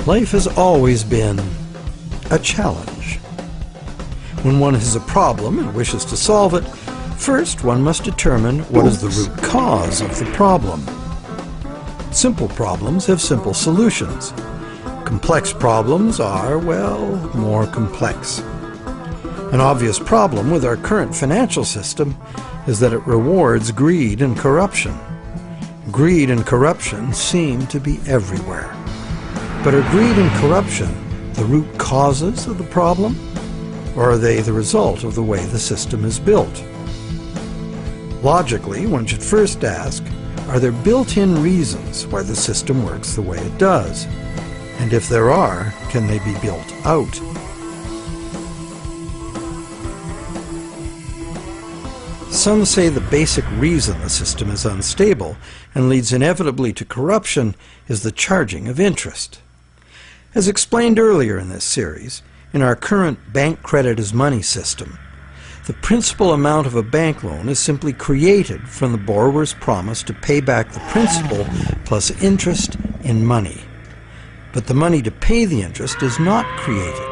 Life has always been a challenge. When one has a problem and wishes to solve it, first one must determine what is the root cause of the problem. Simple problems have simple solutions. Complex problems are, well, more complex. An obvious problem with our current financial system is that it rewards greed and corruption. Greed and corruption seem to be everywhere. But are greed and corruption the root causes of the problem, or are they the result of the way the system is built? Logically, one should first ask, are there built-in reasons why the system works the way it does? And if there are, can they be built out? Some say the basic reason the system is unstable and leads inevitably to corruption is the charging of interest. As explained earlier in this series, in our current bank credit as money system, the principal amount of a bank loan is simply created from the borrower's promise to pay back the principal plus interest in money. But the money to pay the interest is not created.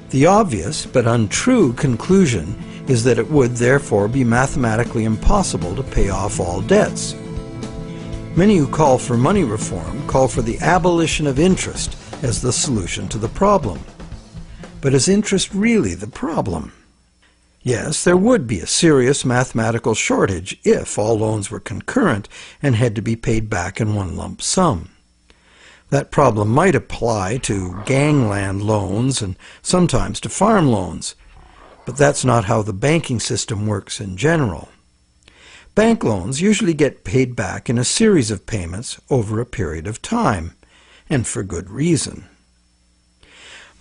The obvious but untrue conclusion is that it would therefore be mathematically impossible to pay off all debts. Many who call for money reform call for the abolition of interest as the solution to the problem. But is interest really the problem? Yes, there would be a serious mathematical shortage if all loans were concurrent and had to be paid back in one lump sum. That problem might apply to gangland loans and sometimes to farm loans, but that's not how the banking system works in general. Bank loans usually get paid back in a series of payments over a period of time, and for good reason.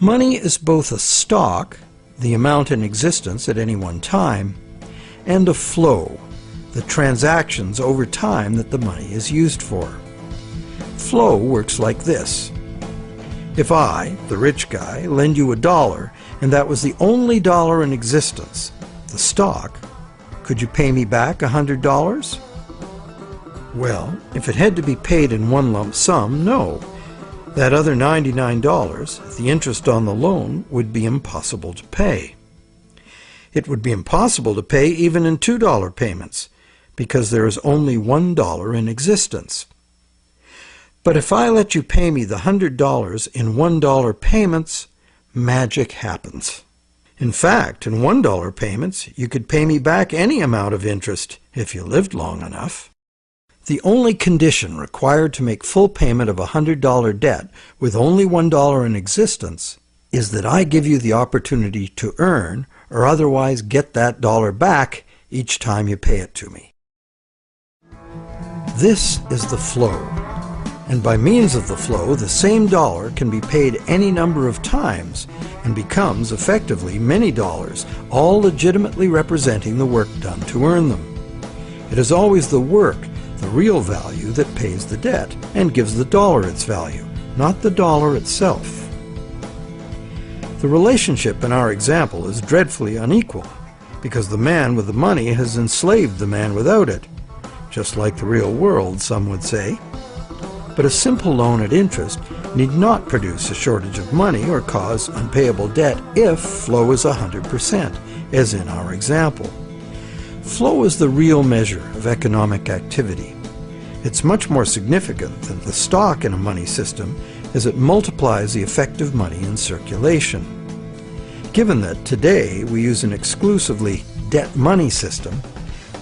Money is both a stock, the amount in existence at any one time, and a flow, the transactions over time that the money is used for. Flow works like this. If I, the rich guy, lend you $1 and that was the only dollar in existence, the stock, could you pay me back $100? Well, if it had to be paid in one lump sum, no. That other $99, the interest on the loan, would be impossible to pay. It would be impossible to pay even in $2 payments, because there is only $1 in existence. But if I let you pay me the $100 in $1 payments, magic happens. In fact, in $1 payments, you could pay me back any amount of interest if you lived long enough. The only condition required to make full payment of a $100 debt with only $1 in existence is that I give you the opportunity to earn or otherwise get that dollar back each time you pay it to me. This is the flow, and by means of the flow, the same dollar can be paid any number of times and becomes effectively many dollars, all legitimately representing the work done to earn them. It is always the work, the real value, that pays the debt and gives the dollar its value, not the dollar itself. The relationship in our example is dreadfully unequal, because the man with the money has enslaved the man without it, just like the real world, some would say. But a simple loan at interest need not produce a shortage of money or cause unpayable debt if flow is 100%, as in our example. Flow is the real measure of economic activity. It's much more significant than the stock in a money system, as it multiplies the effective money in circulation. Given that today we use an exclusively debt money system,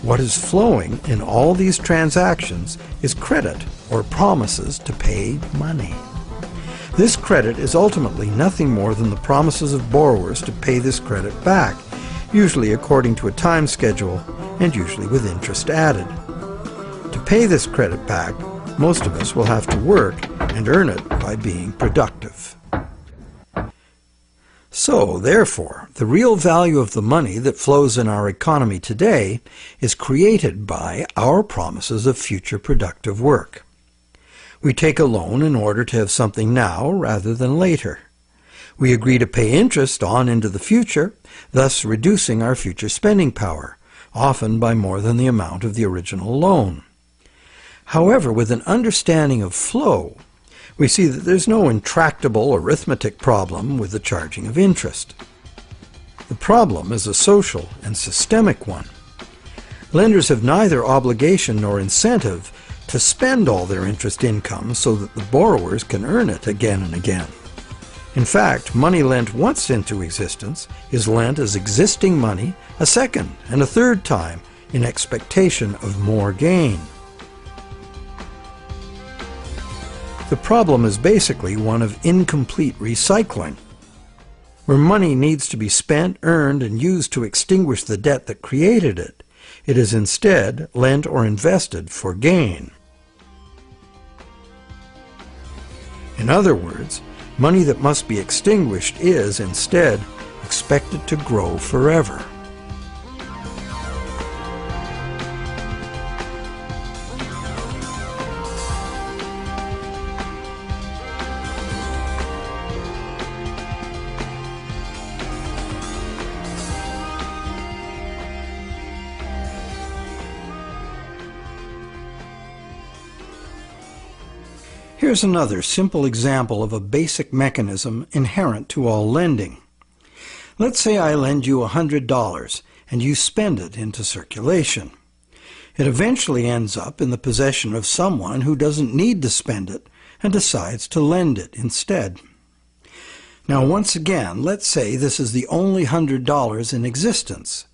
what is flowing in all these transactions is credit or promises to pay money. This credit is ultimately nothing more than the promises of borrowers to pay this credit back, usually according to a time schedule and usually with interest added. To pay this credit back, most of us will have to work and earn it by being productive. So, therefore, the real value of the money that flows in our economy today is created by our promises of future productive work. We take a loan in order to have something now rather than later. We agree to pay interest on into the future, thus reducing our future spending power, often by more than the amount of the original loan. However, with an understanding of flow, we see that there's no intractable arithmetic problem with the charging of interest. The problem is a social and systemic one. Lenders have neither obligation nor incentive to spend all their interest income so that the borrowers can earn it again and again. In fact, money lent once into existence is lent as existing money a second and a third time in expectation of more gain. The problem is basically one of incomplete recycling. Where money needs to be spent, earned, and used to extinguish the debt that created it, it is instead lent or invested for gain. In other words, money that must be extinguished is, instead, expected to grow forever. Here's another simple example of a basic mechanism inherent to all lending. Let's say I lend you $100 and you spend it into circulation. It eventually ends up in the possession of someone who doesn't need to spend it and decides to lend it instead. Now once again, let's say this is the only $100 in existence,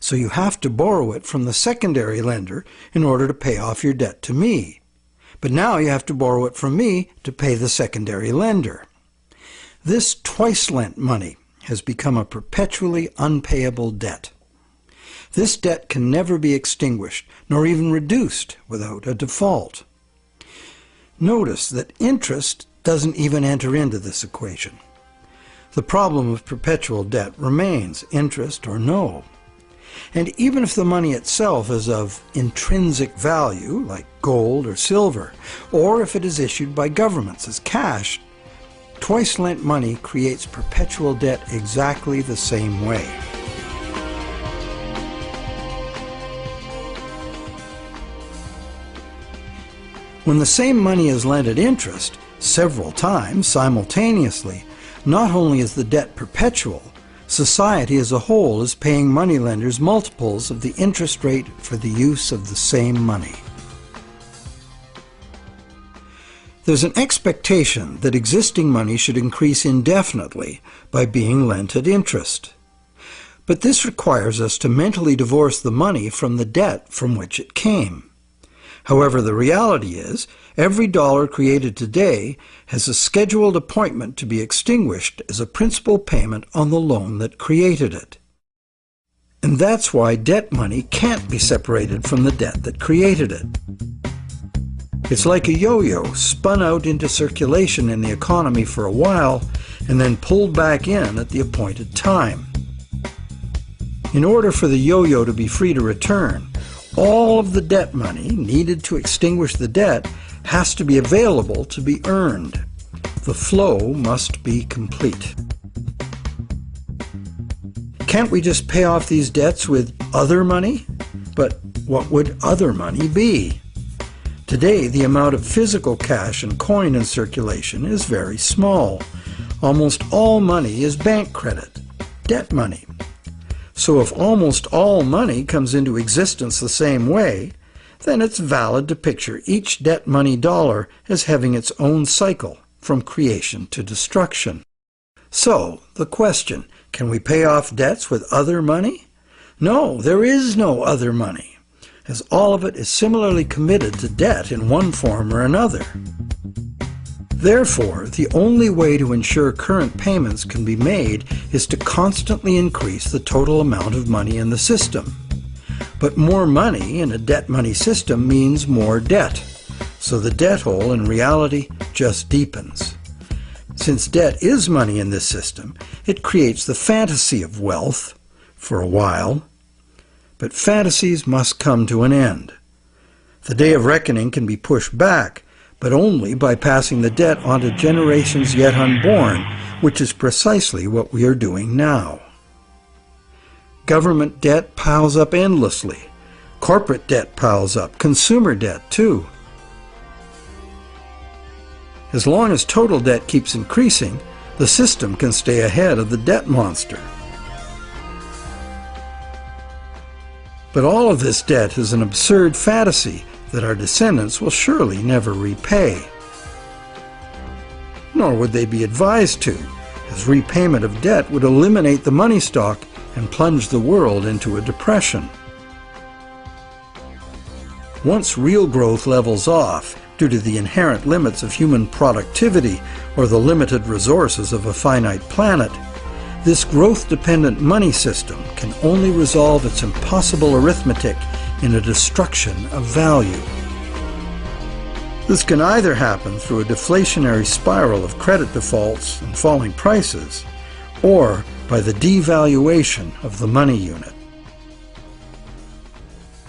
so you have to borrow it from the secondary lender in order to pay off your debt to me. But now you have to borrow it from me to pay the secondary lender. This twice-lent money has become a perpetually unpayable debt. This debt can never be extinguished, nor even reduced without a default. Notice that interest doesn't even enter into this equation. The problem of perpetual debt remains, interest or no. And even if the money itself is of intrinsic value, like gold or silver, or if it is issued by governments as cash, twice-lent money creates perpetual debt exactly the same way. When the same money is lent at interest, several times simultaneously, not only is the debt perpetual, society as a whole is paying moneylenders multiples of the interest rate for the use of the same money. There's an expectation that existing money should increase indefinitely by being lent at interest. But this requires us to mentally divorce the money from the debt from which it came. However, the reality is, every dollar created today has a scheduled appointment to be extinguished as a principal payment on the loan that created it. And that's why debt money can't be separated from the debt that created it. It's like a yo-yo spun out into circulation in the economy for a while and then pulled back in at the appointed time. In order for the yo-yo to be free to return, all of the debt money needed to extinguish the debt has to be available to be earned. The flow must be complete. Can't we just pay off these debts with other money? But what would other money be? Today, the amount of physical cash and coin in circulation is very small. Almost all money is bank credit, debt money. So if almost all money comes into existence the same way, then it's valid to picture each debt money dollar as having its own cycle from creation to destruction. So, the question, can we pay off debts with other money? No, there is no other money, as all of it is similarly committed to debt in one form or another. Therefore, the only way to ensure current payments can be made is to constantly increase the total amount of money in the system. But more money in a debt money system means more debt, so the debt hole in reality just deepens. Since debt is money in this system, it creates the fantasy of wealth for a while. But fantasies must come to an end. The day of reckoning can be pushed back, but only by passing the debt on to generations yet unborn, which is precisely what we are doing now. Government debt piles up endlessly. Corporate debt piles up, consumer debt too. As long as total debt keeps increasing, the system can stay ahead of the debt monster. But all of this debt is an absurd fantasy that our descendants will surely never repay. Nor would they be advised to, as repayment of debt would eliminate the money stock and plunge the world into a depression. Once real growth levels off due to the inherent limits of human productivity or the limited resources of a finite planet, this growth-dependent money system can only resolve its impossible arithmetic in a destruction of value. This can either happen through a deflationary spiral of credit defaults and falling prices, or by the devaluation of the money unit.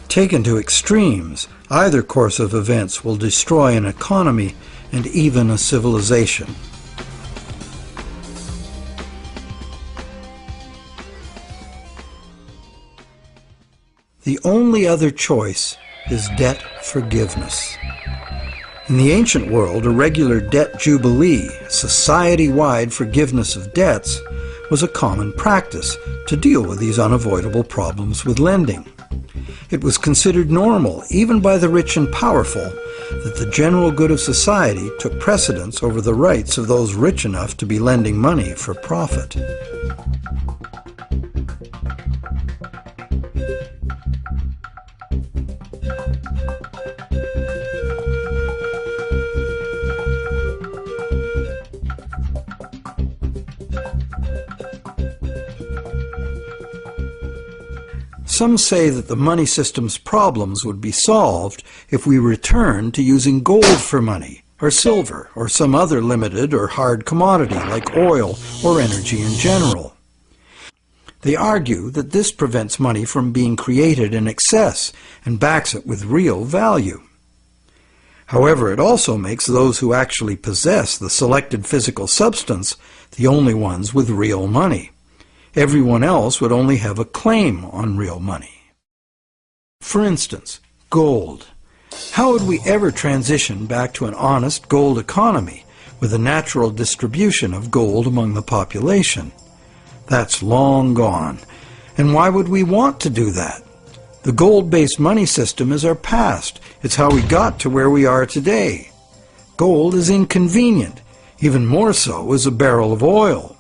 Taken to extremes, either course of events will destroy an economy and even a civilization. The only other choice is debt forgiveness. In the ancient world, a regular debt jubilee, society-wide forgiveness of debts, was a common practice to deal with these unavoidable problems with lending. It was considered normal, even by the rich and powerful, that the general good of society took precedence over the rights of those rich enough to be lending money for profit. Some say that the money system's problems would be solved if we returned to using gold for money, or silver, or some other limited or hard commodity like oil or energy in general. They argue that this prevents money from being created in excess and backs it with real value. However, it also makes those who actually possess the selected physical substance the only ones with real money. Everyone else would only have a claim on real money. For instance, gold. How would we ever transition back to an honest gold economy with a natural distribution of gold among the population? That's long gone. And why would we want to do that? The gold-based money system is our past. It's how we got to where we are today. Gold is inconvenient. Even more so is a barrel of oil.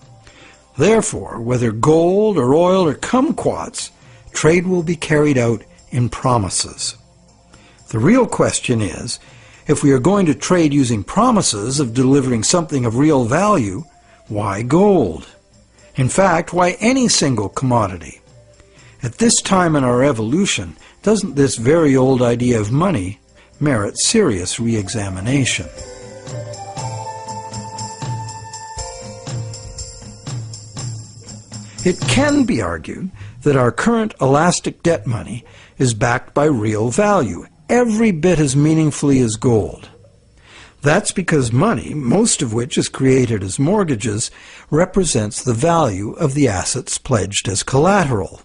Therefore, whether gold or oil or kumquats, trade will be carried out in promises. The real question is, if we are going to trade using promises of delivering something of real value, why gold? In fact, why any single commodity? At this time in our evolution, doesn't this very old idea of money merit serious re-examination? It can be argued that our current elastic debt money is backed by real value, every bit as meaningfully as gold. That's because money, most of which is created as mortgages, represents the value of the assets pledged as collateral.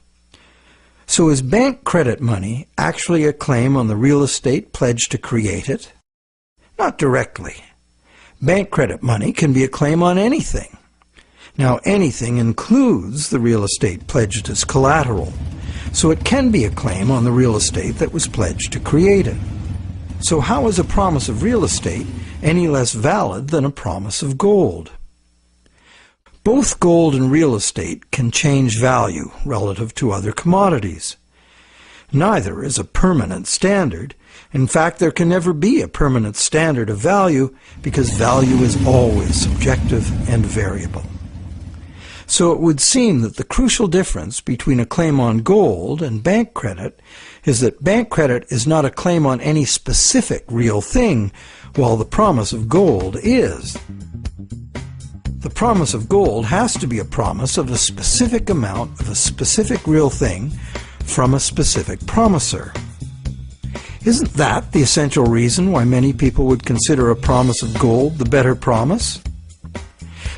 So is bank credit money actually a claim on the real estate pledged to create it? Not directly. Bank credit money can be a claim on anything. Now, anything includes the real estate pledged as collateral, so it can be a claim on the real estate that was pledged to create it. So how is a promise of real estate any less valid than a promise of gold? Both gold and real estate can change value relative to other commodities. Neither is a permanent standard. In fact, there can never be a permanent standard of value because value is always subjective and variable. So it would seem that the crucial difference between a claim on gold and bank credit is that bank credit is not a claim on any specific real thing, while the promise of gold is. The promise of gold has to be a promise of a specific amount of a specific real thing from a specific promiser. Isn't that the essential reason why many people would consider a promise of gold the better promise?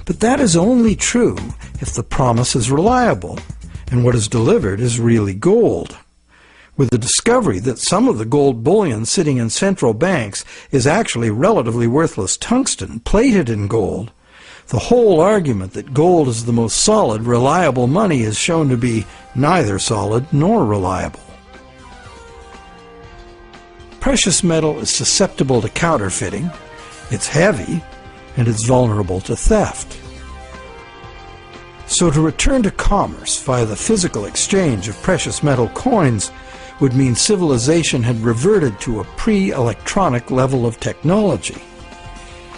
But that is only true if the promise is reliable and what is delivered is really gold. with the discovery that some of the gold bullion sitting in central banks is actually relatively worthless tungsten plated in gold, the whole argument that gold is the most solid, reliable money is shown to be neither solid nor reliable. Precious metal is susceptible to counterfeiting, it's heavy, and it's vulnerable to theft. So to return to commerce via the physical exchange of precious metal coins would mean civilization had reverted to a pre-electronic level of technology.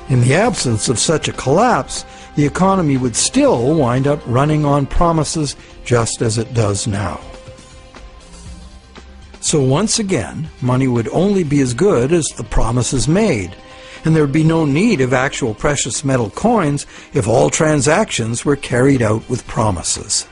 In the absence of such a collapse, the economy would still wind up running on promises just as it does now. So once again, money would only be as good as the promises made, and there would be no need of actual precious metal coins if all transactions were carried out with promises.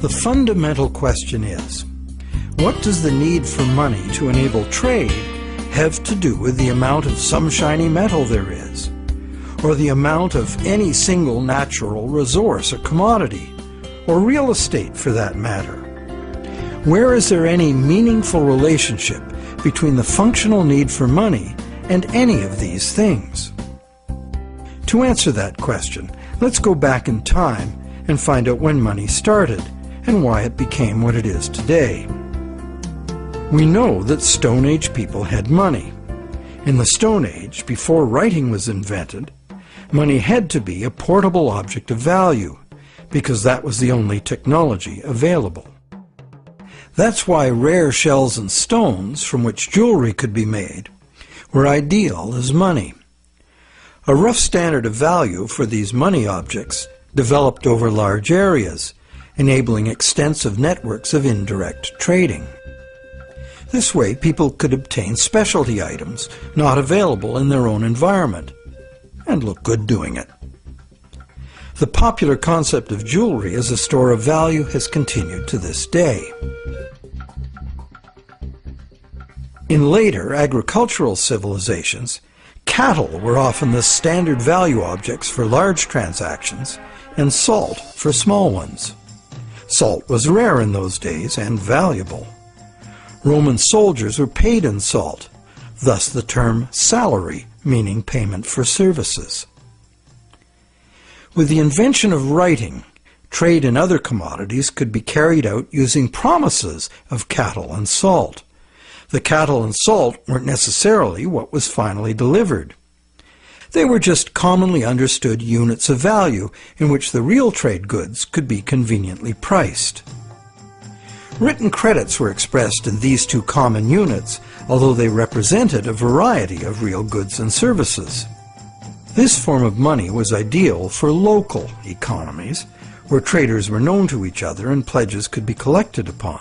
The fundamental question is, what does the need for money to enable trade have to do with the amount of some shiny metal there is, or the amount of any single natural resource or commodity, or real estate for that matter? Where is there any meaningful relationship between the functional need for money and any of these things? To answer that question, let's go back in time and find out when money started and why it became what it is today. We know that Stone Age people had money. In the Stone Age, before writing was invented, money had to be a portable object of value, because that was the only technology available. That's why rare shells and stones, from which jewelry could be made, were ideal as money. A rough standard of value for these money objects developed over large areas, enabling extensive networks of indirect trading. This way, people could obtain specialty items not available in their own environment, and look good doing it. The popular concept of jewelry as a store of value has continued to this day. In later agricultural civilizations, cattle were often the standard value objects for large transactions, and salt for small ones. Salt was rare in those days and valuable. Roman soldiers were paid in salt, thus the term salary, meaning payment for services. With the invention of writing, trade in other commodities could be carried out using promises of cattle and salt. The cattle and salt weren't necessarily what was finally delivered. They were just commonly understood units of value in which the real trade goods could be conveniently priced. Written credits were expressed in these two common units, although they represented a variety of real goods and services. This form of money was ideal for local economies, where traders were known to each other and pledges could be collected upon.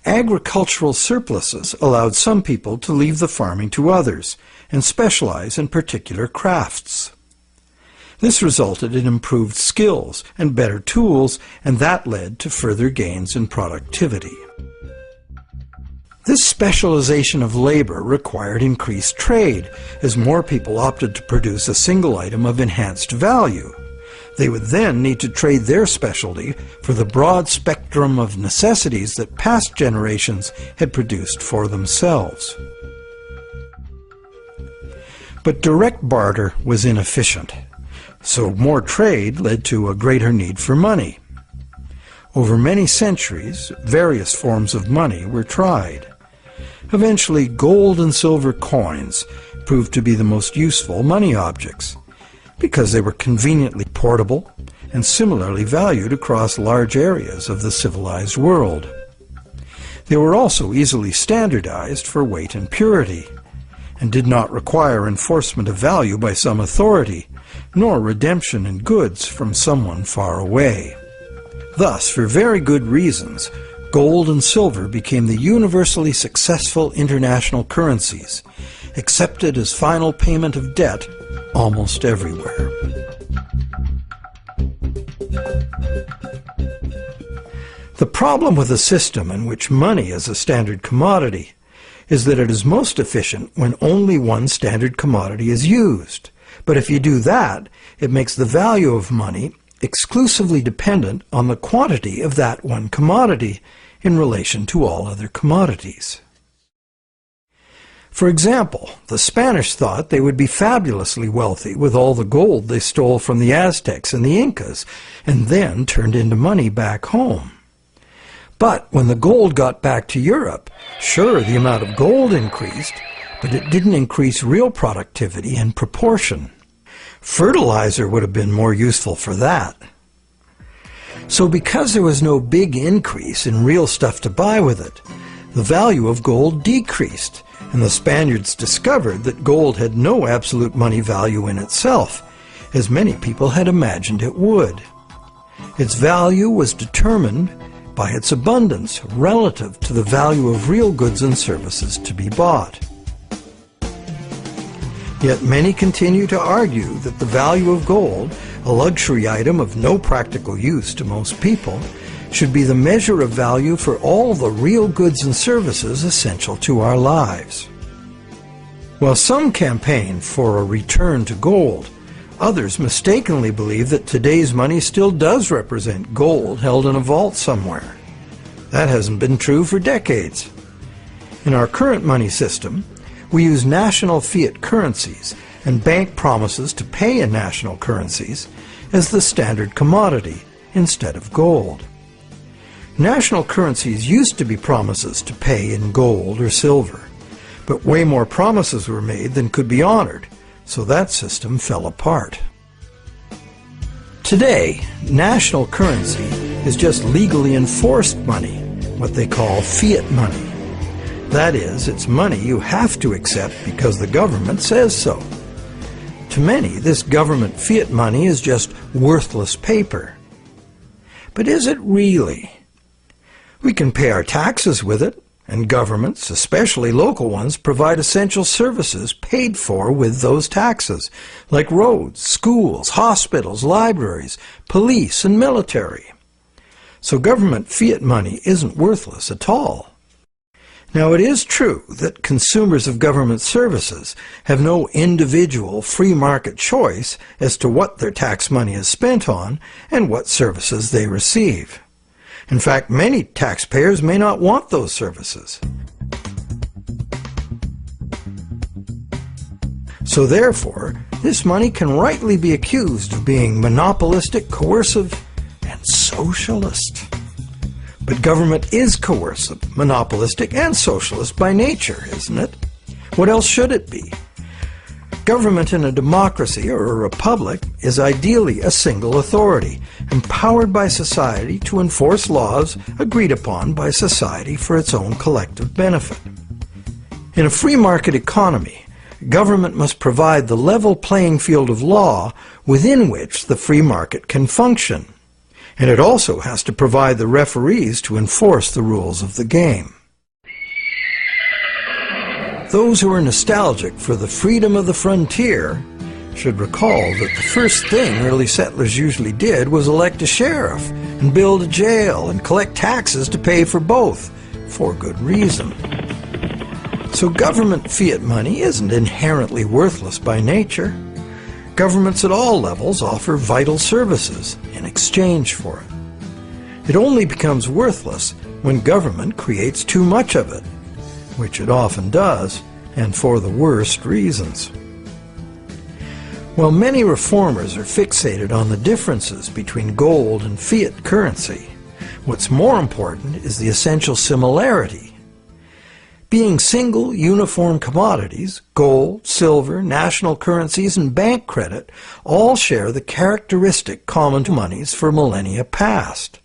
Agricultural surpluses allowed some people to leave the farming to others and specialize in particular crafts. This resulted in improved skills and better tools, and that led to further gains in productivity. This specialization of labor required increased trade, as more people opted to produce a single item of enhanced value. They would then need to trade their specialty for the broad spectrum of necessities that past generations had produced for themselves. But direct barter was inefficient. So more trade led to a greater need for money. Over many centuries, various forms of money were tried. Eventually, gold and silver coins proved to be the most useful money objects because they were conveniently portable and similarly valued across large areas of the civilized world. They were also easily standardized for weight and purity, and did not require enforcement of value by some authority, nor redemption in goods from someone far away. Thus, for very good reasons, gold and silver became the universally successful international currencies, accepted as final payment of debt almost everywhere. The problem with a system in which money is a standard commodity is that it is most efficient when only one standard commodity is used. But if you do that, it makes the value of money exclusively dependent on the quantity of that one commodity in relation to all other commodities. For example, the Spanish thought they would be fabulously wealthy with all the gold they stole from the Aztecs and the Incas, and then turned into money back home. But when the gold got back to Europe, sure, the amount of gold increased, but it didn't increase real productivity in proportion. Fertilizer would have been more useful for that. So because there was no big increase in real stuff to buy with it, the value of gold decreased, and the Spaniards discovered that gold had no absolute money value in itself, as many people had imagined it would. Its value was determined by its abundance relative to the value of real goods and services to be bought. Yet many continue to argue that the value of gold, a luxury item of no practical use to most people, should be the measure of value for all the real goods and services essential to our lives. While some campaign for a return to gold, others mistakenly believe that today's money still does represent gold held in a vault somewhere. That hasn't been true for decades. In our current money system, we use national fiat currencies and bank promises to pay in national currencies as the standard commodity instead of gold. National currencies used to be promises to pay in gold or silver, but way more promises were made than could be honored, so that system fell apart. Today, national currency is just legally enforced money, what they call fiat money. That is, it's money you have to accept because the government says so. To many, this government fiat money is just worthless paper. But is it really? We can pay our taxes with it, and governments, especially local ones, provide essential services paid for with those taxes, like roads, schools, hospitals, libraries, police, and military. So government fiat money isn't worthless at all. Now, it is true that consumers of government services have no individual free market choice as to what their tax money is spent on and what services they receive. In fact, many taxpayers may not want those services. So therefore, this money can rightly be accused of being monopolistic, coercive, and socialist. But government is coercive, monopolistic, and socialist by nature, isn't it? What else should it be? Government in a democracy or a republic is ideally a single authority, empowered by society to enforce laws agreed upon by society for its own collective benefit. In a free market economy, government must provide the level playing field of law within which the free market can function. And it also has to provide the referees to enforce the rules of the game. Those who are nostalgic for the freedom of the frontier should recall that the first thing early settlers usually did was elect a sheriff and build a jail and collect taxes to pay for both, for good reason. So government fiat money isn't inherently worthless by nature. Governments at all levels offer vital services in exchange for it. It only becomes worthless when government creates too much of it, which it often does, and for the worst reasons. While many reformers are fixated on the differences between gold and fiat currency, what's more important is the essential similarity. Being single, uniform commodities, gold, silver, national currencies, and bank credit all share the characteristic common to monies for millennia past.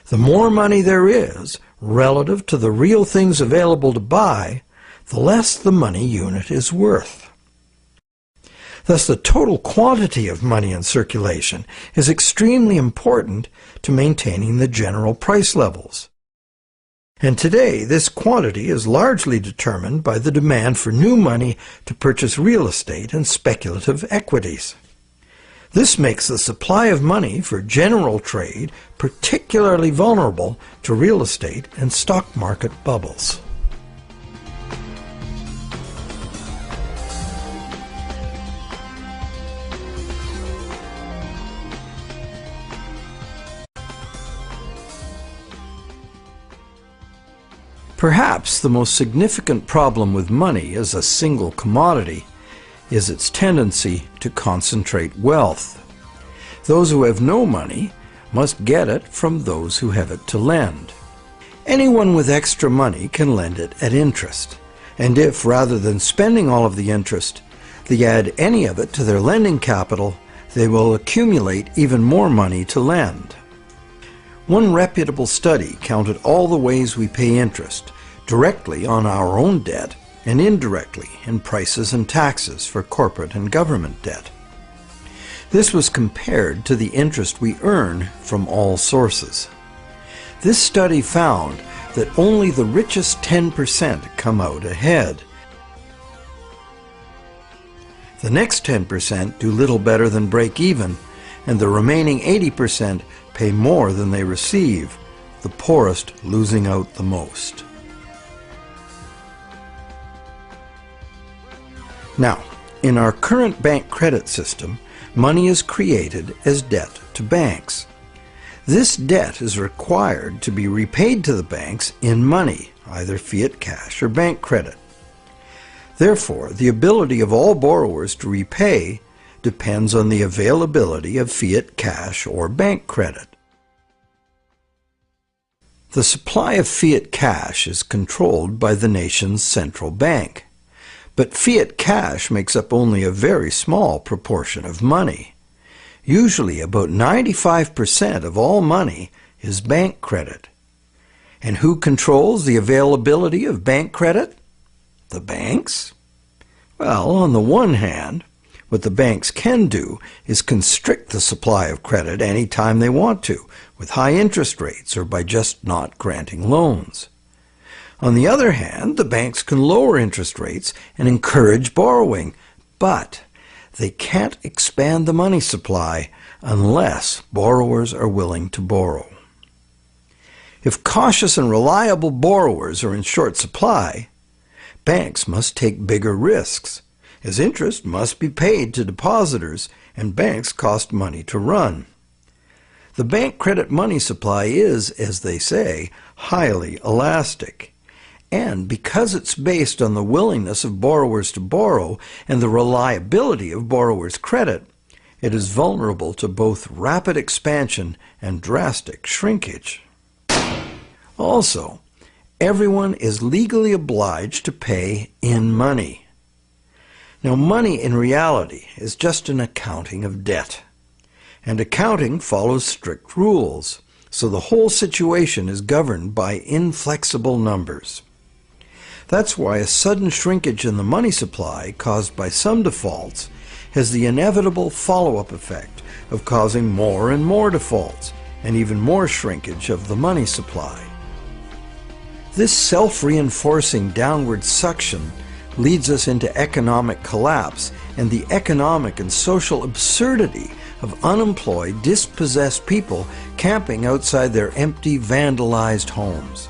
The more money there is, relative to the real things available to buy, the less the money unit is worth. Thus, the total quantity of money in circulation is extremely important to maintaining the general price levels. And today, this quantity is largely determined by the demand for new money to purchase real estate and speculative equities. This makes the supply of money for general trade particularly vulnerable to real estate and stock market bubbles. Perhaps the most significant problem with money as a single commodity is its tendency to concentrate wealth. Those who have no money must get it from those who have it to lend. Anyone with extra money can lend it at interest, and if, rather than spending all of the interest, they add any of it to their lending capital, they will accumulate even more money to lend. One reputable study counted all the ways we pay interest, directly on our own debt and indirectly in prices and taxes for corporate and government debt. This was compared to the interest we earn from all sources. This study found that only the richest 10% come out ahead. The next 10% do little better than break even, and the remaining 80% pay more than they receive, the poorest losing out the most. Now, in our current bank credit system, money is created as debt to banks. This debt is required to be repaid to the banks in money, either fiat cash or bank credit. Therefore, the ability of all borrowers to repay depends on the availability of fiat cash or bank credit. The supply of fiat cash is controlled by the nation's central bank, but fiat cash makes up only a very small proportion of money. Usually about 95% of all money is bank credit. And who controls the availability of bank credit? The banks? Well, on the one hand, what the banks can do is constrict the supply of credit any time they want to, with high interest rates or by just not granting loans. On the other hand, the banks can lower interest rates and encourage borrowing, but they can't expand the money supply unless borrowers are willing to borrow. If cautious and reliable borrowers are in short supply, banks must take bigger risks, as interest must be paid to depositors and banks cost money to run. The bank credit money supply is, as they say, highly elastic. And because it's based on the willingness of borrowers to borrow and the reliability of borrowers' credit, it is vulnerable to both rapid expansion and drastic shrinkage. Also, everyone is legally obliged to pay in money. Now, money in reality is just an accounting of debt, and accounting follows strict rules, so the whole situation is governed by inflexible numbers. That's why a sudden shrinkage in the money supply caused by some defaults has the inevitable follow-up effect of causing more and more defaults and even more shrinkage of the money supply. This self-reinforcing downward suction leads us into economic collapse and the economic and social absurdity of unemployed, dispossessed people camping outside their empty, vandalized homes.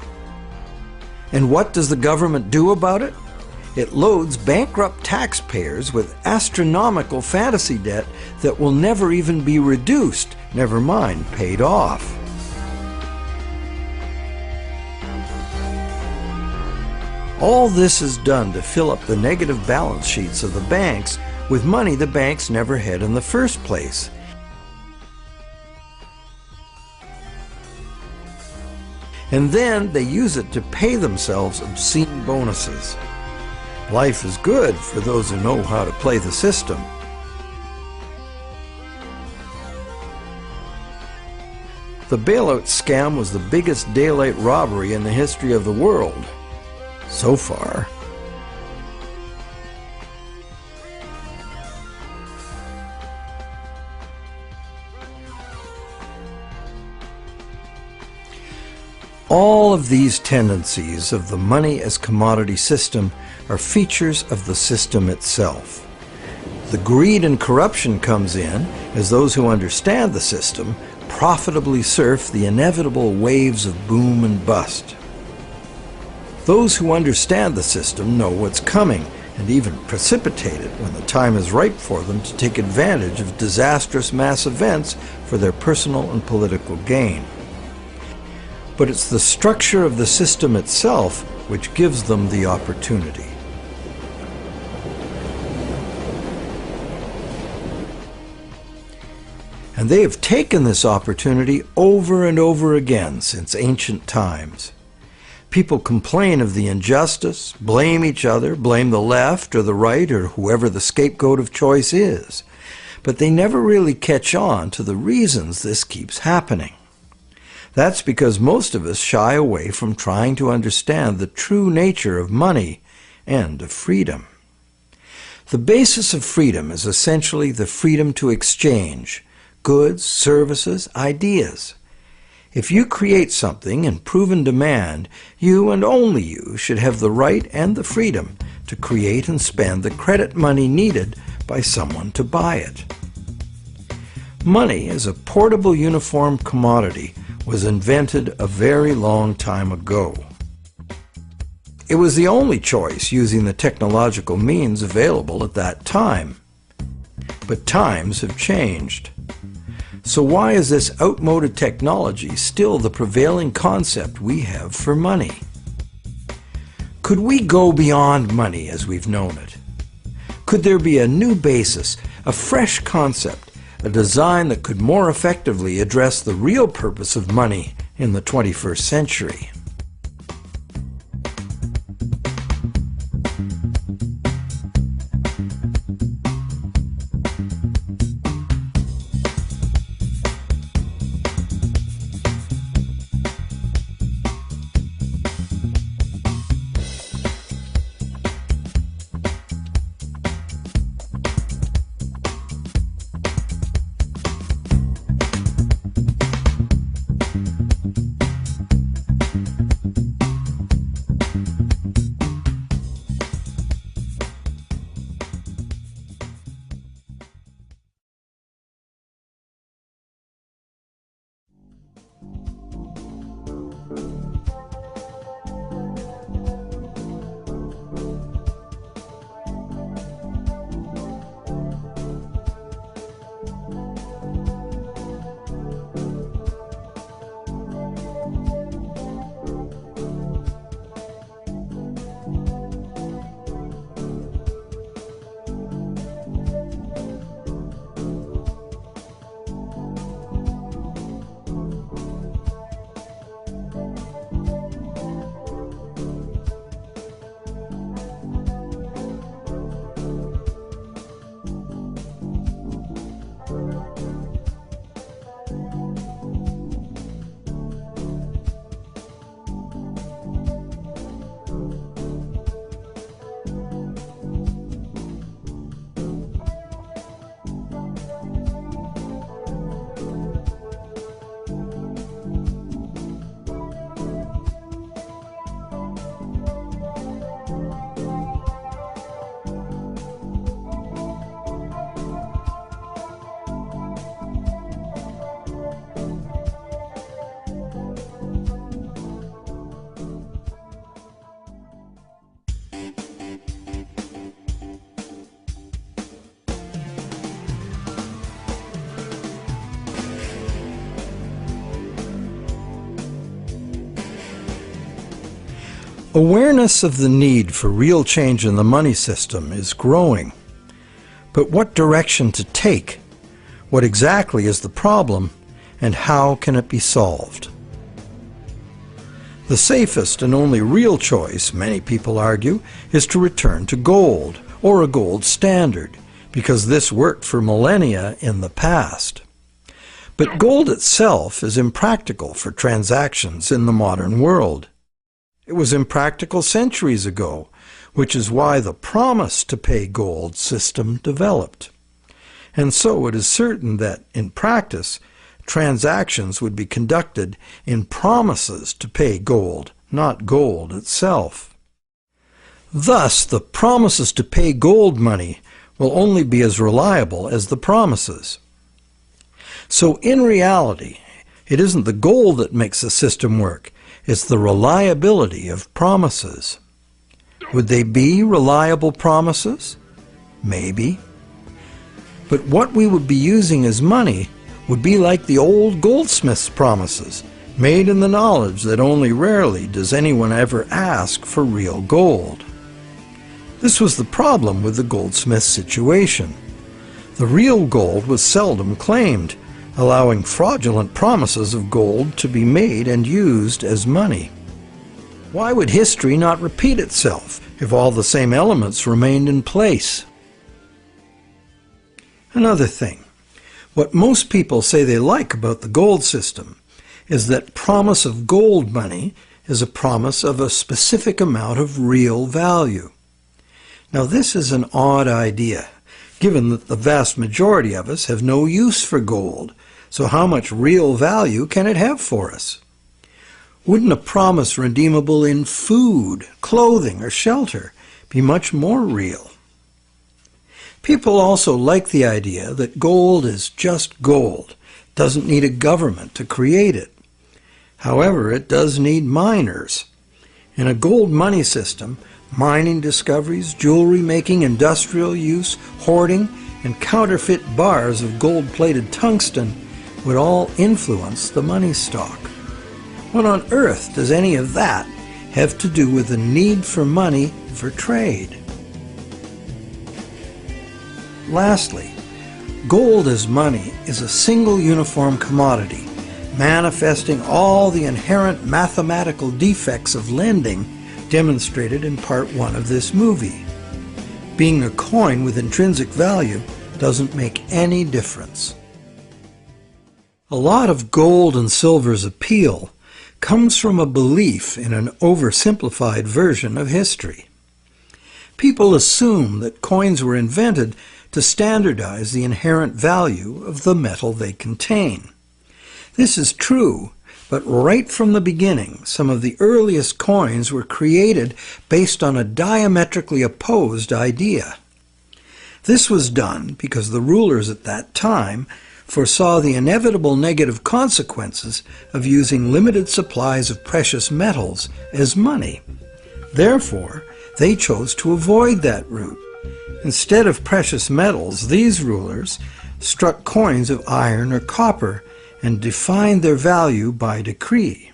And what does the government do about it? It loads bankrupt taxpayers with astronomical fantasy debt that will never even be reduced, never mind paid off. All this is done to fill up the negative balance sheets of the banks with money the banks never had in the first place. And then they use it to pay themselves obscene bonuses. Life is good for those who know how to play the system. The bailout scam was the biggest daylight robbery in the history of the world. So far. All of these tendencies of the money as commodity system are features of the system itself. The greed and corruption comes in as those who understand the system profitably surf the inevitable waves of boom and bust. Those who understand the system know what's coming and even precipitate it when the time is ripe for them to take advantage of disastrous mass events for their personal and political gain. But it's the structure of the system itself which gives them the opportunity. And they have taken this opportunity over and over again since ancient times. People complain of the injustice, blame each other, blame the left or the right or whoever the scapegoat of choice is. But they never really catch on to the reasons this keeps happening. That's because most of us shy away from trying to understand the true nature of money and of freedom. The basis of freedom is essentially the freedom to exchange goods, services, ideas. If you create something in proven demand, you and only you should have the right and the freedom to create and spend the credit money needed by someone to buy it. Money as a portable uniform commodity was invented a very long time ago. It was the only choice using the technological means available at that time. But times have changed. So why is this outmoded technology still the prevailing concept we have for money? Could we go beyond money as we've known it? Could there be a new basis, a fresh concept, a design that could more effectively address the real purpose of money in the 21st century? Awareness of the need for real change in the money system is growing. But what direction to take? What exactly is the problem, and how can it be solved? The safest and only real choice, many people argue, is to return to gold, or a gold standard, because this worked for millennia in the past. But gold itself is impractical for transactions in the modern world. It was impractical centuries ago, which is why the promise to pay gold system developed. And so it is certain that, in practice, transactions would be conducted in promises to pay gold, not gold itself. Thus, the promises to pay gold money will only be as reliable as the promises. So in reality, it isn't the gold that makes the system work, it's the reliability of promises. Would they be reliable promises? Maybe. But what we would be using as money would be like the old goldsmith's promises, made in the knowledge that only rarely does anyone ever ask for real gold. This was the problem with the goldsmith situation. The real gold was seldom claimed, allowing fraudulent promises of gold to be made and used as money. Why would history not repeat itself if all the same elements remained in place? Another thing, what most people say they like about the gold system is that promise of gold money is a promise of a specific amount of real value. Now this is an odd idea, given that the vast majority of us have no use for gold, so how much real value can it have for us? Wouldn't a promise redeemable in food, clothing, or shelter be much more real? People also like the idea that gold is just gold, doesn't need a government to create it. However, it does need miners. In a gold money system, mining discoveries, jewelry making, industrial use, hoarding, and counterfeit bars of gold-plated tungsten would all influence the money stock. What on earth does any of that have to do with the need for money for trade? Lastly, gold as money is a single uniform commodity, manifesting all the inherent mathematical defects of lending demonstrated in part 1 of this movie. Being a coin with intrinsic value doesn't make any difference. A lot of gold and silver's appeal comes from a belief in an oversimplified version of history. People assume that coins were invented to standardize the inherent value of the metal they contain. This is true, but right from the beginning, some of the earliest coins were created based on a diametrically opposed idea. This was done because the rulers at that time foresaw the inevitable negative consequences of using limited supplies of precious metals as money. Therefore, they chose to avoid that route. Instead of precious metals, these rulers struck coins of iron or copper and defined their value by decree.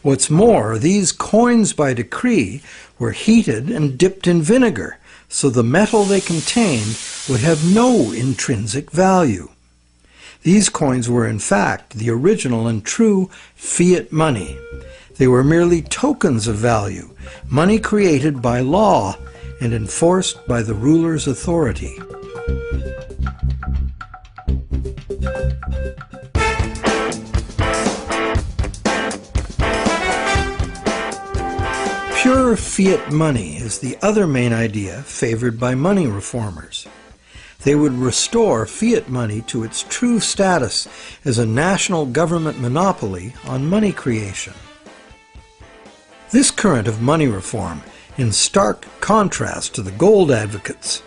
What's more, these coins by decree were heated and dipped in vinegar, so the metal they contained would have no intrinsic value. These coins were in fact the original and true fiat money. They were merely tokens of value, money created by law and enforced by the ruler's authority. Pure fiat money is the other main idea favored by money reformers. They would restore fiat money to its true status as a national government monopoly on money creation. This current of money reform, in stark contrast to the gold advocates,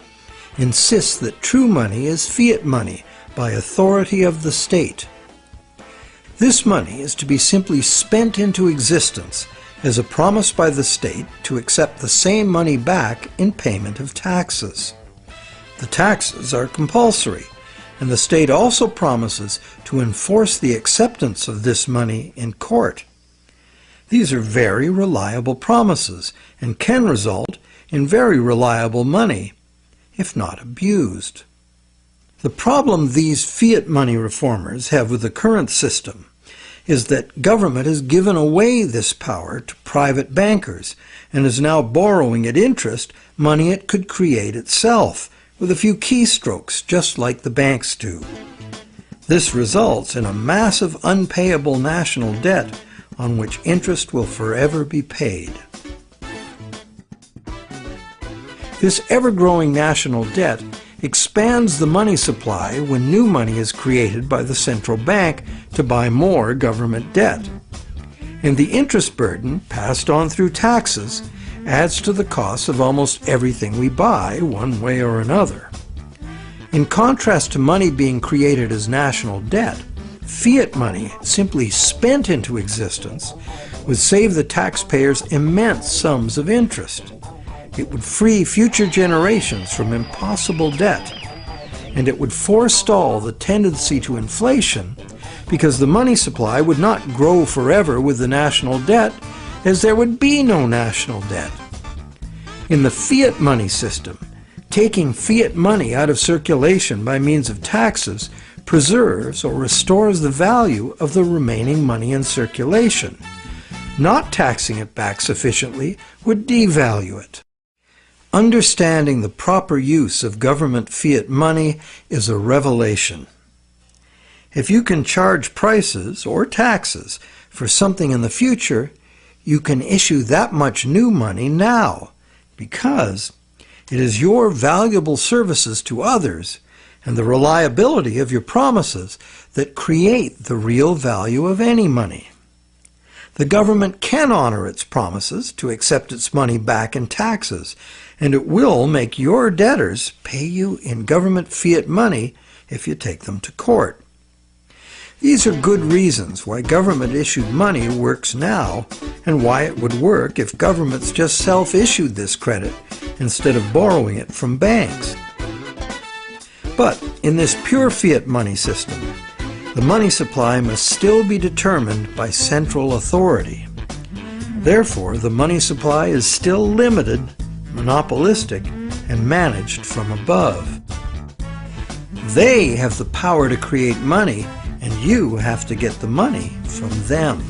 insists that true money is fiat money by authority of the state. This money is to be simply spent into existence as a promise by the state to accept the same money back in payment of taxes. The taxes are compulsory, and the state also promises to enforce the acceptance of this money in court. These are very reliable promises and can result in very reliable money. if not abused. The problem these fiat money reformers have with the current system is that government has given away this power to private bankers and is now borrowing at interest money it could create itself with a few keystrokes, just like the banks do. This results in a massive unpayable national debt on which interest will forever be paid. This ever-growing national debt expands the money supply when new money is created by the central bank to buy more government debt. And the interest burden, passed on through taxes, adds to the cost of almost everything we buy, one way or another. In contrast to money being created as national debt, fiat money, simply spent into existence, would save the taxpayers immense sums of interest. It would free future generations from impossible debt, and it would forestall the tendency to inflation because the money supply would not grow forever with the national debt, as there would be no national debt. In the fiat money system, taking fiat money out of circulation by means of taxes preserves or restores the value of the remaining money in circulation. Not taxing it back sufficiently would devalue it. Understanding the proper use of government fiat money is a revelation. If you can charge prices or taxes for something in the future, you can issue that much new money now, because it is your valuable services to others and the reliability of your promises that create the real value of any money. The government can honor its promises to accept its money back in taxes, and it will make your debtors pay you in government fiat money if you take them to court. These are good reasons why government-issued money works now, and why it would work if governments just self-issued this credit instead of borrowing it from banks. But in this pure fiat money system, the money supply must still be determined by central authority. Therefore, the money supply is still limited, monopolistic, and managed from above. They have the power to create money, and you have to get the money from them.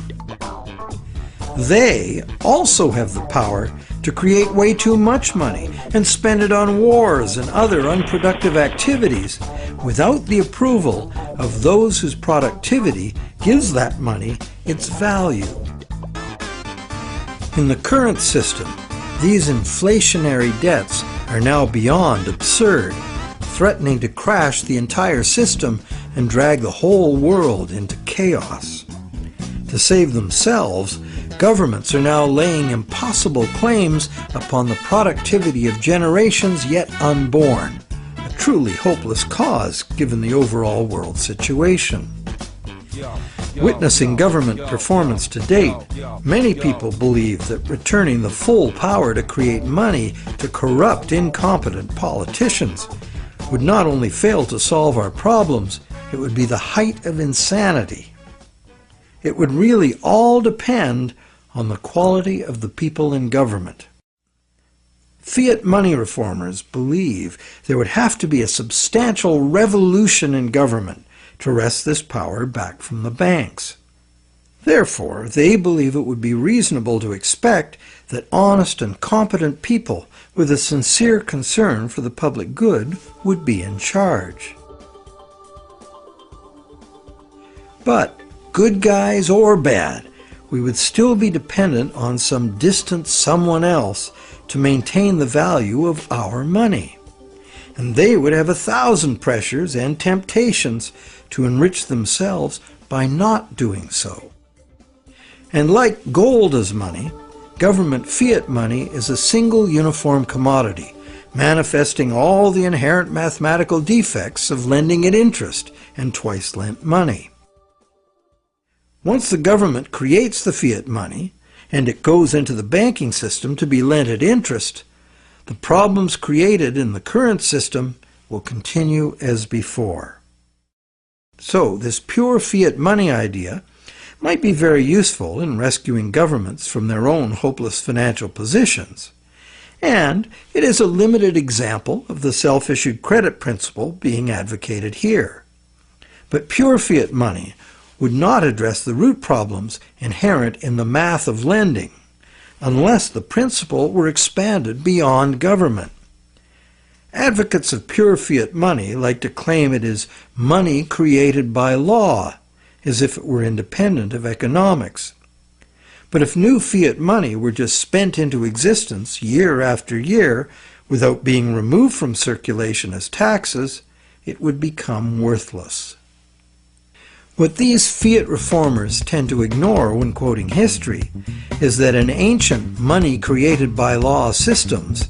They also have the power to create way too much money and spend it on wars and other unproductive activities without the approval of those whose productivity gives that money its value. In the current system, these inflationary debts are now beyond absurd, threatening to crash the entire system and drag the whole world into chaos. To save themselves, governments are now laying impossible claims upon the productivity of generations yet unborn, a truly hopeless cause given the overall world situation. Witnessing government performance to date, many people believe that returning the full power to create money to corrupt, incompetent politicians would not only fail to solve our problems, it would be the height of insanity. It would really all depend on the quality of the people in government. Fiat money reformers believe there would have to be a substantial revolution in government to wrest this power back from the banks. Therefore, they believe it would be reasonable to expect that honest and competent people with a sincere concern for the public good would be in charge. But, good guys or bad, we would still be dependent on some distant someone else to maintain the value of our money. And they would have 1,000 pressures and temptations to enrich themselves by not doing so. And like gold as money, government fiat money is a single uniform commodity, manifesting all the inherent mathematical defects of lending at interest and twice lent money. Once the government creates the fiat money, and it goes into the banking system to be lent at interest, the problems created in the current system will continue as before. So, this pure fiat money idea might be very useful in rescuing governments from their own hopeless financial positions, and it is a limited example of the self-issued credit principle being advocated here. But pure fiat money would not address the root problems inherent in the math of lending, unless the principle were expanded beyond government. Advocates of pure fiat money like to claim it is money created by law, as if it were independent of economics. But if new fiat money were just spent into existence year after year without being removed from circulation as taxes, it would become worthless. What these fiat reformers tend to ignore when quoting history is that in ancient money-created-by-law systems,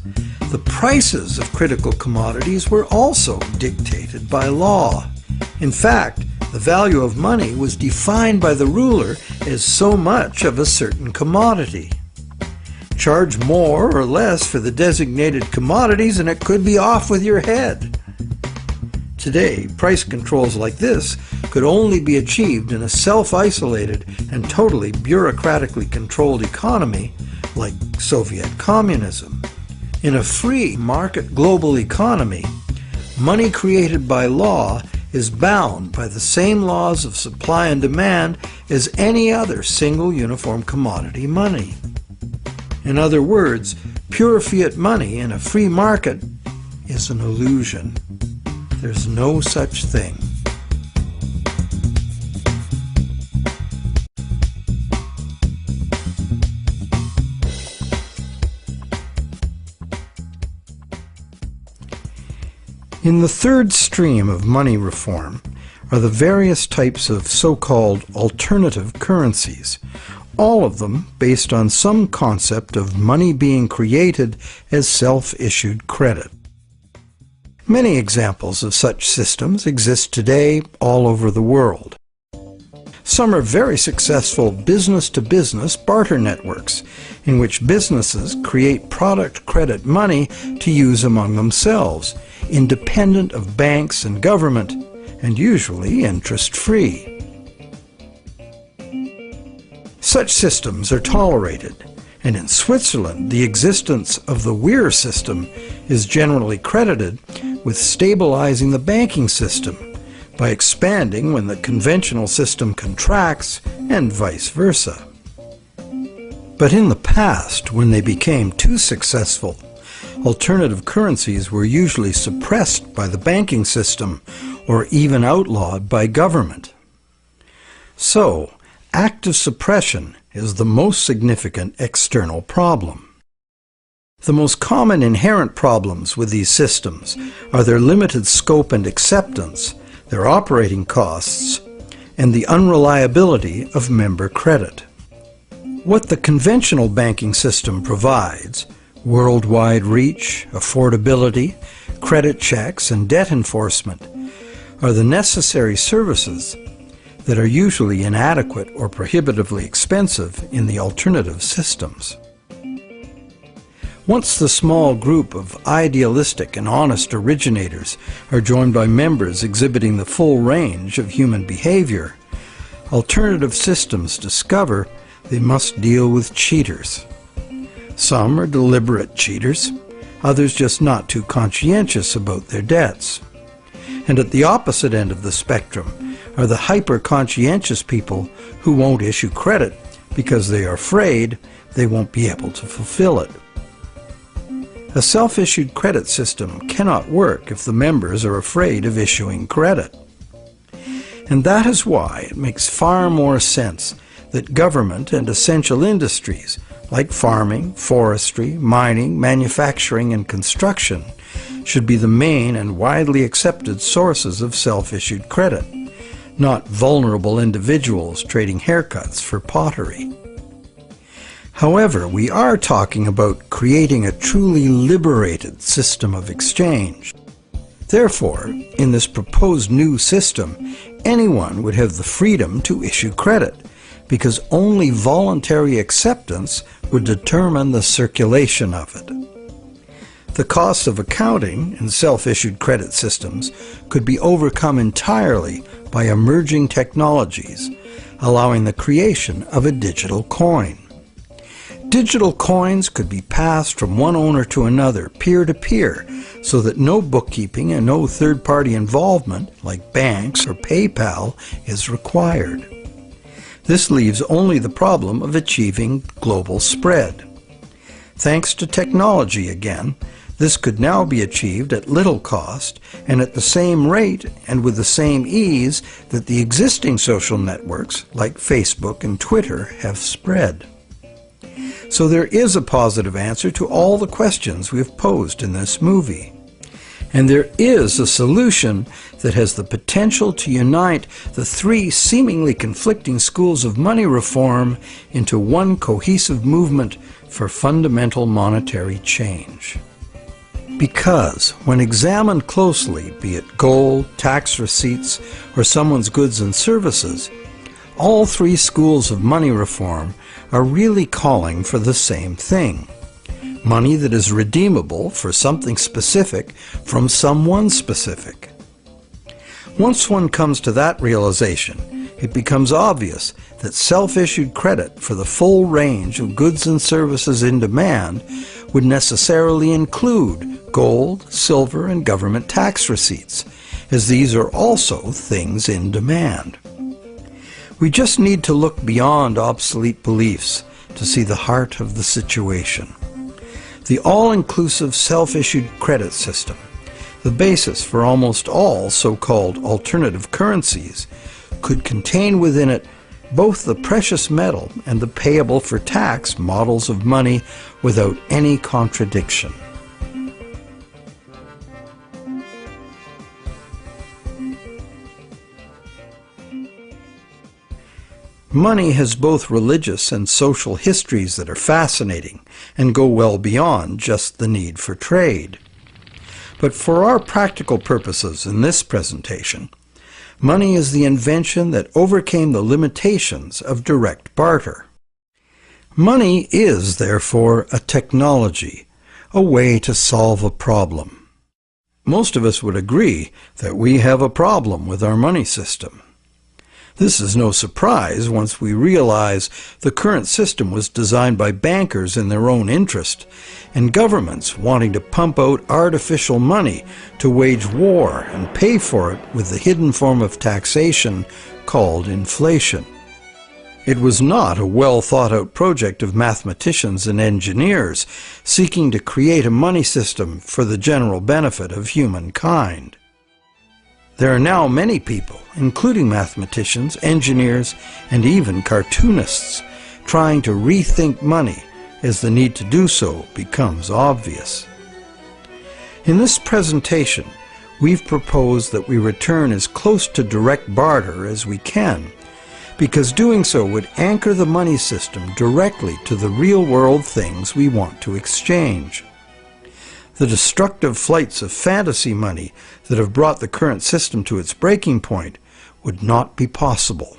the prices of critical commodities were also dictated by law. In fact, the value of money was defined by the ruler as so much of a certain commodity. Charge more or less for the designated commodities and it could be off with your head. Today, price controls like this could only be achieved in a self-isolated and totally bureaucratically controlled economy like Soviet communism. In a free market global economy, money created by law is bound by the same laws of supply and demand as any other single uniform commodity money. In other words, pure fiat money in a free market is an illusion. There's no such thing. In the third stream of money reform are the various types of so-called alternative currencies, all of them based on some concept of money being created as self-issued credit. Many examples of such systems exist today all over the world. Some are very successful business-to-business barter networks, in which businesses create product credit money to use among themselves, independent of banks and government, and usually interest-free. Such systems are tolerated, and in Switzerland the existence of the Weir system is generally credited with stabilizing the banking system by expanding when the conventional system contracts and vice versa. But in the past, when they became too successful, alternative currencies were usually suppressed by the banking system or even outlawed by government. So, active suppression is the most significant external problem. The most common inherent problems with these systems are their limited scope and acceptance, their operating costs, and the unreliability of member credit. What the conventional banking system provides, worldwide reach, affordability, credit checks, and debt enforcement, are the necessary services that are usually inadequate or prohibitively expensive in the alternative systems. Once the small group of idealistic and honest originators are joined by members exhibiting the full range of human behavior, alternative systems discover they must deal with cheaters. Some are deliberate cheaters, others just not too conscientious about their debts. And at the opposite end of the spectrum are the hyper-conscientious people who won't issue credit because they are afraid they won't be able to fulfill it. A self-issued credit system cannot work if the members are afraid of issuing credit. And that is why it makes far more sense that government and essential industries like farming, forestry, mining, manufacturing, and construction should be the main and widely accepted sources of self-issued credit, not vulnerable individuals trading haircuts for pottery. However, we are talking about creating a truly liberated system of exchange. Therefore, in this proposed new system, anyone would have the freedom to issue credit, because only voluntary acceptance would determine the circulation of it. The cost of accounting in self-issued credit systems could be overcome entirely by emerging technologies, allowing the creation of a digital coin. Digital coins could be passed from one owner to another, peer-to-peer, so that no bookkeeping and no third-party involvement, like banks or PayPal, is required. This leaves only the problem of achieving global spread. Thanks to technology again, this could now be achieved at little cost and at the same rate and with the same ease that the existing social networks like Facebook and Twitter have spread. So there is a positive answer to all the questions we have posed in this movie. And there is a solution that has the potential to unite the three seemingly conflicting schools of money reform into one cohesive movement for fundamental monetary change. Because, when examined closely, be it gold, tax receipts, or someone's goods and services, all three schools of money reform are really calling for the same thing: money that is redeemable for something specific from someone specific. Once one comes to that realization, it becomes obvious that self-issued credit for the full range of goods and services in demand would necessarily include gold, silver, and government tax receipts, as these are also things in demand. We just need to look beyond obsolete beliefs to see the heart of the situation. The all-inclusive self-issued credit system, the basis for almost all so-called alternative currencies, could contain within it both the precious metal and the payable for tax models of money without any contradiction. Money has both religious and social histories that are fascinating and go well beyond just the need for trade. But for our practical purposes in this presentation, money is the invention that overcame the limitations of direct barter. Money is, therefore, a technology, a way to solve a problem. Most of us would agree that we have a problem with our money system. This is no surprise once we realize the current system was designed by bankers in their own interest, and governments wanting to pump out artificial money to wage war and pay for it with the hidden form of taxation called inflation. It was not a well-thought-out project of mathematicians and engineers seeking to create a money system for the general benefit of humankind. There are now many people, including mathematicians, engineers, and even cartoonists, trying to rethink money as the need to do so becomes obvious. In this presentation, we've proposed that we return as close to direct barter as we can, because doing so would anchor the money system directly to the real-world things we want to exchange. The destructive flights of fantasy money that have brought the current system to its breaking point would not be possible.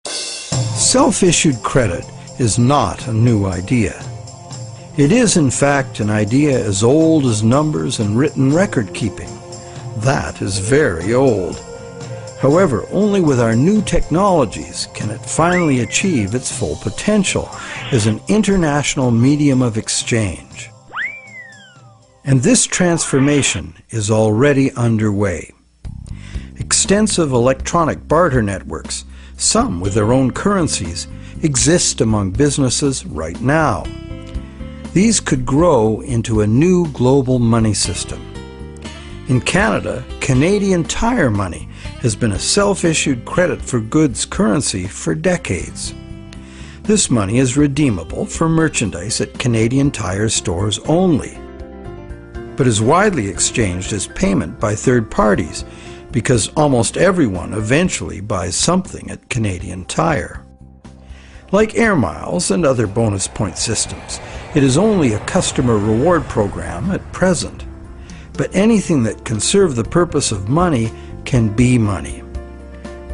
Self-issued credit is not a new idea. It is, in fact, an idea as old as numbers and written record keeping. That is very old. However, only with our new technologies can it finally achieve its full potential as an international medium of exchange. And this transformation is already underway. Extensive electronic barter networks, some with their own currencies, exist among businesses right now. These could grow into a new global money system. In Canada, Canadian Tire money has been a self-issued credit for goods currency for decades. This money is redeemable for merchandise at Canadian Tire stores only, but is widely exchanged as payment by third parties because almost everyone eventually buys something at Canadian Tire. Like air miles and other bonus point systems, it is only a customer reward program at present. But anything that can serve the purpose of money can be money.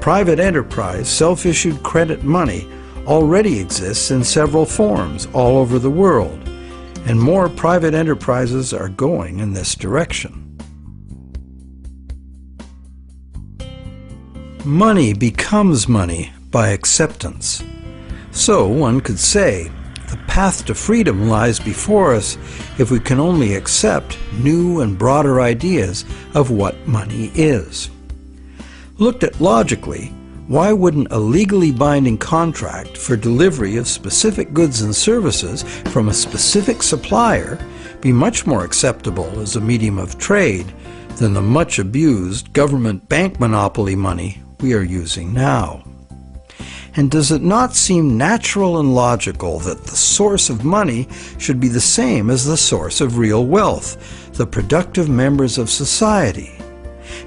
Private enterprise self-issued credit money already exists in several forms all over the world, and more private enterprises are going in this direction. Money becomes money by acceptance. So one could say, The path to freedom lies before us if we can only accept new and broader ideas of what money is. Looked at logically, why wouldn't a legally binding contract for delivery of specific goods and services from a specific supplier be much more acceptable as a medium of trade than the much abused government bank monopoly money we are using now? And does it not seem natural and logical that the source of money should be the same as the source of real wealth, the productive members of society?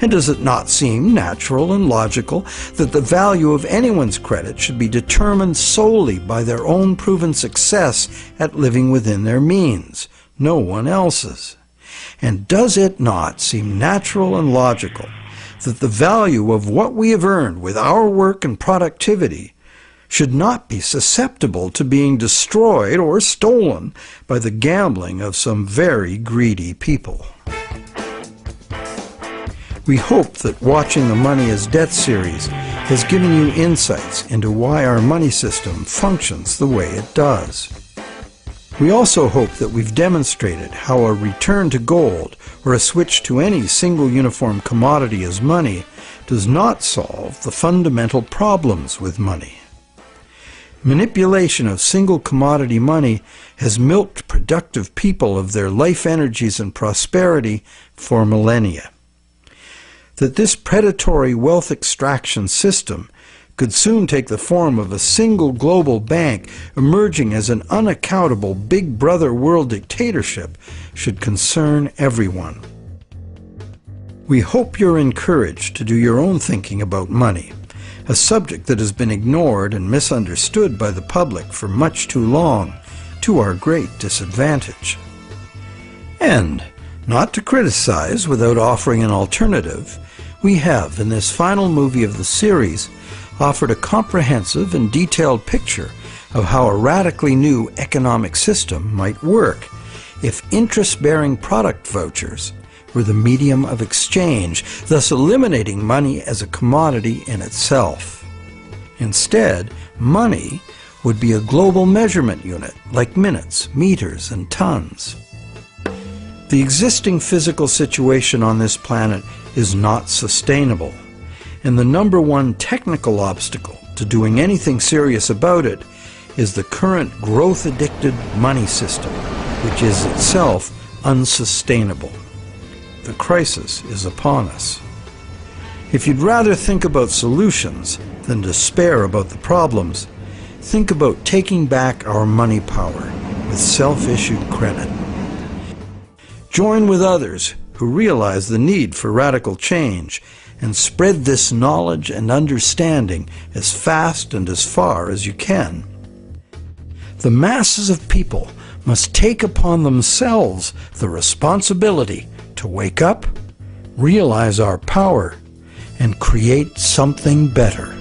And does it not seem natural and logical that the value of anyone's credit should be determined solely by their own proven success at living within their means, no one else's? And does it not seem natural and logical that the value of what we have earned with our work and productivity should not be susceptible to being destroyed or stolen by the gambling of some very greedy people? We hope that watching the Money is Debt series has given you insights into why our money system functions the way it does. We also hope that we've demonstrated how a return to gold or a switch to any single uniform commodity as money does not solve the fundamental problems with money. Manipulation of single commodity money has milked productive people of their life energies and prosperity for millennia. That this predatory wealth extraction system could soon take the form of a single global bank emerging as an unaccountable big brother world dictatorship should concern everyone. We hope you're encouraged to do your own thinking about money, a subject that has been ignored and misunderstood by the public for much too long, to our great disadvantage. And, not to criticize without offering an alternative, we have, in this final movie of the series, offered a comprehensive and detailed picture of how a radically new economic system might work if interest-bearing product vouchers were the medium of exchange, thus eliminating money as a commodity in itself. Instead, money would be a global measurement unit like minutes, meters, and tons. The existing physical situation on this planet is not sustainable, and the number one technical obstacle to doing anything serious about it is the current growth-addicted money system, which is itself unsustainable. The crisis is upon us. If you'd rather think about solutions than despair about the problems, think about taking back our money power with self-issued credit. Join with others who realize the need for radical change and spread this knowledge and understanding as fast and as far as you can. The masses of people must take upon themselves the responsibility to wake up, realize our power, and create something better.